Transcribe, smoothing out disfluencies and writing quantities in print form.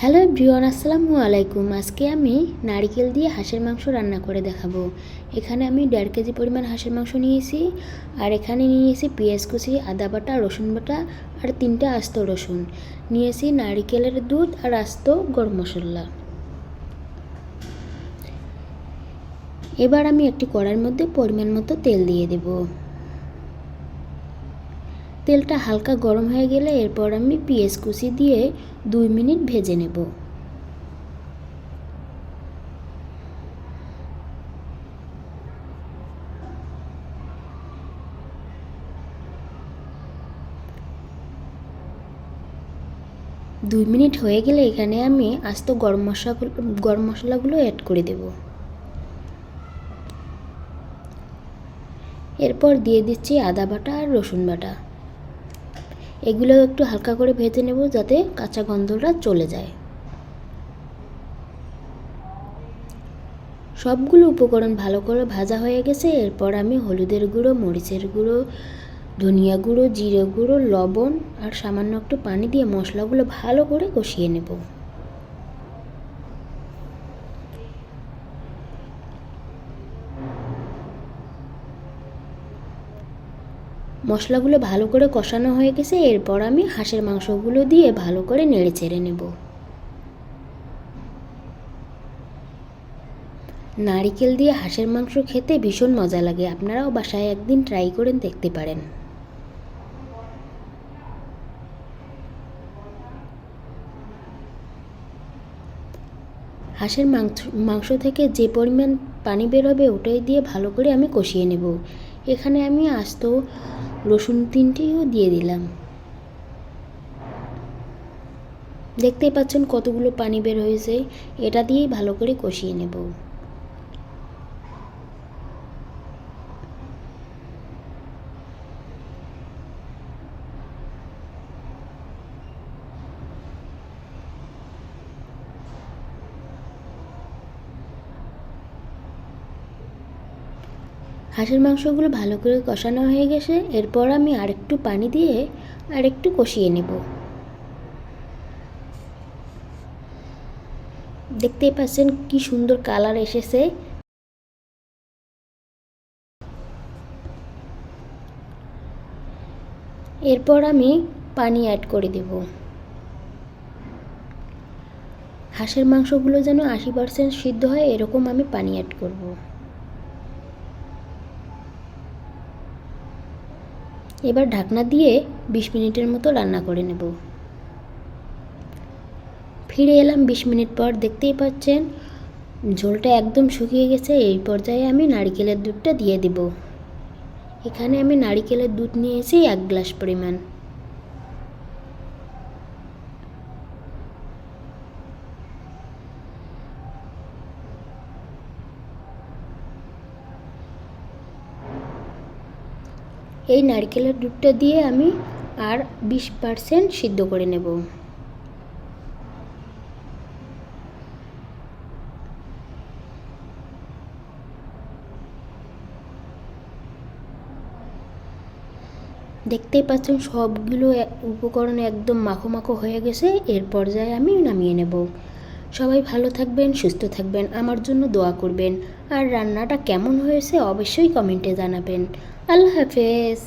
Hello everyone, আসসালামু আলাইকুম। আজকে আমি নারকেল দিয়ে হাঁসের মাংস রান্না করে দেখাবো। এখানে আমি 1.5 কেজি পরিমাণ হাঁসের মাংস নিয়েছি, আর এখানে নিয়েছি পেঁয়াজ কুচি, আদা বাটা, রসুন বাটা আর 3টা আস্ত রসুন নিয়েছি, নারকেলের দুধ আর আস্ত গরম মশলা। এবার আমি একটি কড়াইয়ের মধ্যে পরিমাণ মতো তেল দিয়ে দেব। তেলটা হালকা গরম হয়ে গেলে এরপর আমি পেঁয়াজ কুচি দিয়ে 2 মিনিট ভেজে নেব। দুই মিনিট হয়ে গেলে এখানে আমি আস্ত গরম মশলাগুলো অ্যাড করে দেব। এরপর দিয়ে দিচ্ছি আদা বাটা আর রসুন বাটা। এগুলো একটু হালকা করে ভেজে নেব যাতে কাঁচা গন্ধটা চলে যায়। সবগুলো উপকরণ ভালো করে ভাজা হয়ে গেছে। এরপর আমি হলুদের গুঁড়ো, মরিচের গুঁড়ো, ধনিয়া গুঁড়ো, জিরে গুঁড়ো, লবণ আর সামান্য একটু পানি দিয়ে মশলাগুলো ভালো করে কষিয়ে নেব। মশলাগুলো ভালো করে কষানো হয়ে গেছে। এরপর আমি হাঁসের মাংসগুলো দিয়ে ভালো করে নেড়ে চেড়ে নেব। নারকেল দিয়ে হাঁসের মাংস খেতে ভীষণ মজা লাগে। আপনারাও বাসায় একদিন ট্রাই করে দেখতে পারেন। হাঁসের মাংস থেকে যে পরিমাণ পানি বেরোবে ওটাই দিয়ে ভালো করে আমি কষিয়ে নেব। এখানে আমি আস্ত রসুন 3টিও দিয়ে দিলাম। দেখতেই পাচ্ছেন কতগুলো পানি বের হয়েছে। এটা দিয়েই ভালো করে কষিয়ে নেব। হাঁসের মাংসগুলো ভালো করে কষানো হয়ে গেছে। এরপর আমি আরেকটু পানি দিয়ে আরেকটু কষিয়ে নেব। দেখতেই পাচ্ছেন কি সুন্দর কালার এসেছে। এরপর আমি পানি অ্যাড করে দেব। হাঁসের মাংসগুলো যেন 80% সিদ্ধ হয় এরকম আমি পানি অ্যাড করব। এবার ঢাকনা দিয়ে 20 মিনিটের মতো রান্না করে নেব। ফিরে এলাম 20 মিনিট পর। দেখতেই পাচ্ছেন ঝোলটা একদম শুকিয়ে গেছে। এই পর্যায়ে আমি নারকেলের দুধটা দিয়ে দেব। এখানে আমি নারকেলের দুধ নিয়েছি 1 গ্লাস পরিমাণ। এই নারকেলের দুধটা দিয়ে আমি আর 20% সিদ্ধ করে নেব। দেখতেই পাচ্ছেন সবগুলো উপকরণ একদম মাখো মাখো হয়ে গেছে। এর পর্যায়ে আমি নামিয়ে নেব। সবাই ভালো থাকবেন, সুস্থ থাকবেন, আমার জন্য দোয়া করবেন। আর রান্নাটা কেমন হয়েছে অবশ্যই কমেন্টে জানাবেন। আল্লাহ হাফেজ।